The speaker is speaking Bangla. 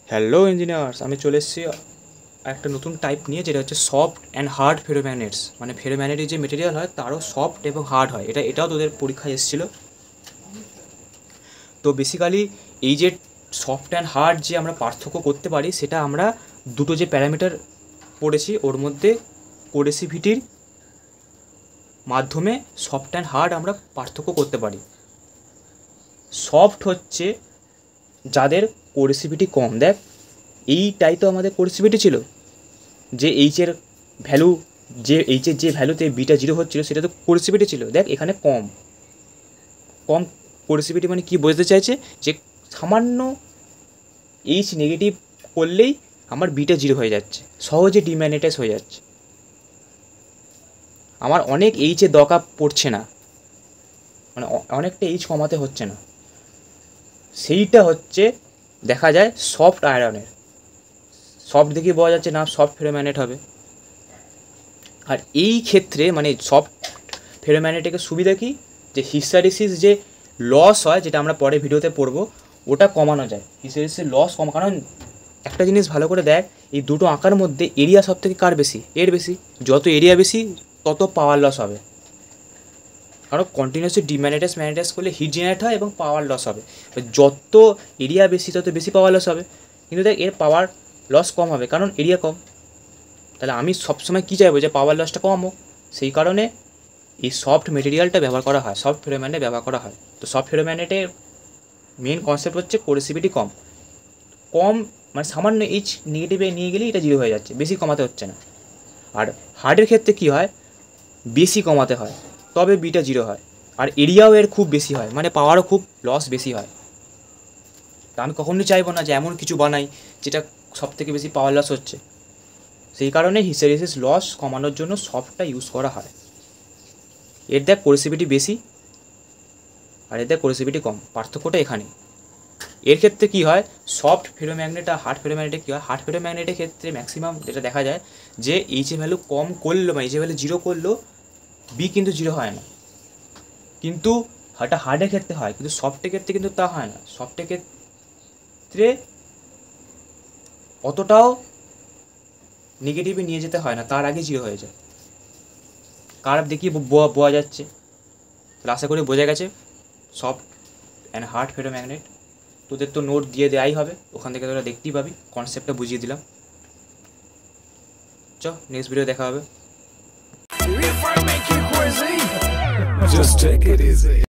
হ্যালো ইঞ্জিনিয়ার্স, আমি চলে এসেছি একটা নতুন টাইপ নিয়ে, যেটা হচ্ছে সফট অ্যান্ড হার্ড ফেরোম্যাগনেটস। মানে ফেরোম্যাগনেটের যে মেটেরিয়াল হয় তারও সফট এবং হার্ড হয়। এটাও তোদের পরীক্ষায় এসেছিলো। তো বেসিক্যালি এই যে সফট অ্যান্ড হার্ড যে আমরা পার্থক্য করতে পারি, সেটা আমরা দুটো যে প্যারামিটার পড়েছি ওর মধ্যে কোরেসিভিটির মাধ্যমে সফট অ্যান্ড হার্ড আমরা পার্থক্য করতে পারি। সফট হচ্ছে যাদের কোরেসিভিটি কম। দেখ, এইটাই তো আমাদের কোরেসিভিটি ছিল, যে এইচের ভ্যালু, যে এইচের যে ভ্যালুতে বিটা 0 হচ্ছিলো সেটা তো কোরেসিভিটি ছিল। দেখ, এখানে কম কম কোরেসিভিটি মানে কি বোঝাতে চাইছে, যে সামান্য এইচ নেগেটিভ করলেই আমার বিটা 0 হয়ে যাচ্ছে, সহজে ডিম্যাগনেটাইজ হয়ে যাচ্ছে। আমার অনেক এইচের দরকার পড়ছে না, মানে অনেকটা এইচ কমাতে হচ্ছে না। সেইটা হচ্ছে দেখা যায় সফট আয়রনের। সফট দেখে বোঝা যাচ্ছে না সফট ফেরোম্যাগনেট হবে। আর এই ক্ষেত্রে মানে সফট ফেরোম্যাগনেটিকের সুবিধা কি, যে হিস্টেরিসিস যে লস হয়, যেটা আমরা পরে ভিডিওতে পড়বো, ওটা কমানো যায়। হিস্টেরিসিসের লস কম, কারণ একটা জিনিস ভালো করে দেখ, এই দুটো আঁকার মধ্যে এরিয়া সব থেকে কার বেশি? এর বেশি। যত এরিয়া বেশি তত পাওয়ার লস হবে, কারণ কন্টিনিউসলি ম্যাগনেটাইজ করলে হিট জেনারেট হয় এবং পাওয়ার লস হবে। যত এরিয়া বেশি তত বেশি পাওয়ার লস হবে, কিন্তু দেখ এর পাওয়ার লস কম হবে কারণ এরিয়া কম। তাহলে আমি সবসময় কী চাইবো, যে পাওয়ার লসটা কম হোক। সেই কারণে এই সফট মেটেরিয়ালটা ব্যবহার করা হয়, সফট ফেরোম্যাগনেট ব্যবহার করা হয়। তো সফট ফেরোম্যাগনেটের মেন কনসেপ্ট হচ্ছে কোরেসিভিটি কম মানে সামান্য এইচ নেগেটিভে নিয়ে গেলেই এটা 0 হয়ে যাচ্ছে, বেশি কমাতে হচ্ছে না। আর হার্ডের ক্ষেত্রে কী হয়, বেশি কমাতে হয় তবে বিটা 0 হয়, আর এরিয়াও এর খুব বেশি হয়, মানে পাওয়ারও খুব লস বেশি হয়। তা আমি কখনোই চাইবো না যে এমন কিছু বানাই যেটা সব থেকে বেশি পাওয়ার লস হচ্ছে। সেই কারণে হিস্টেরিসিস লস কমানোর জন্য সফটটা ইউজ করা হয়। এর দেখ কোরেসিভিটি বেশি আর এর দেখ কোরেসিভিটি কম, পার্থক্যটা এখানে। এর ক্ষেত্রে কী হয়, সফট ফেরোম্যাগনেট আর হার্ড ফেরোম্যাগনেটে কী হয়, হার্ড ফেরোম্যাগনেটের ক্ষেত্রে ম্যাক্সিমাম যেটা দেখা যায়, যে এইচের ভ্যালু কম করলো মানে এইচের ভ্যালু 0 করলো বি কিন্তু 0 হয় না। কিন্তু এটা হার্ডের ক্ষেত্রে হয়, কিন্তু সফটের ক্ষেত্রে কিন্তু তা হয় না। সফটের ক্ষেত্রে অতটাও নেগেটিভে নিয়ে যেতে হয় না, তার আগে 0 হয়ে যায়। কার দেখি বোঝা যাচ্ছে? তাহলে আশা করি বোঝা গেছে সফট অ্যান্ড হার্ড ফেরোম্যাগনেট। তোদের তো নোট দিয়ে দেওয়াই হবে, ওখান থেকে তোরা দেখতেই পাবি, কনসেপ্টটা বুঝিয়ে দিলাম। নেক্সট ভিডিও দেখা হবে।